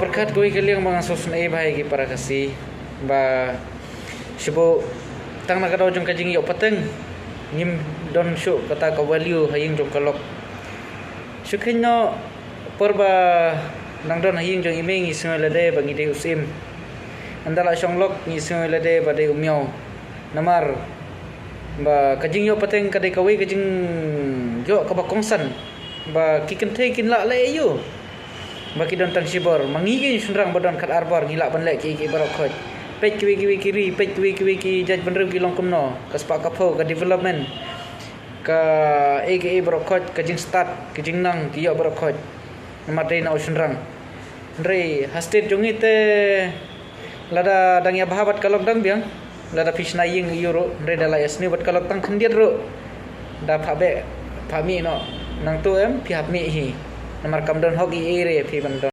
berkat gue kaliang mga susun ay bahay ki para kasi ba sibo tang nakadaw jong kajing yo pateng ngim don syu kata ka value haying jong kalok syukin no porba nang don haying jong imeng isngoy lade bangi de usim andala syonglok ni isngoy lade bade umyo namar ba kajing yo pateng kadai kawai kajing yo ka ba kongsan ba kiken thei kin la le yu baki don tang sibor mangigin sunrang badon kat arbor ngilak ban lek ki barok khoj pej kiwi kiri pej kiwi ki jaj banrem ki longkum no ka spa ka pho ka development ka aka barok khoj ka jing start ka jing nang ki yo barok khoj namadai na sunrang re hastet jongite lada dang ya bahabat kalok dang biang lada fish na ying euro re dala yasni bat kalok tang khandiat ro da phabe phami no nang tu em pi hap mi hi namar kam don hoki ere phi ban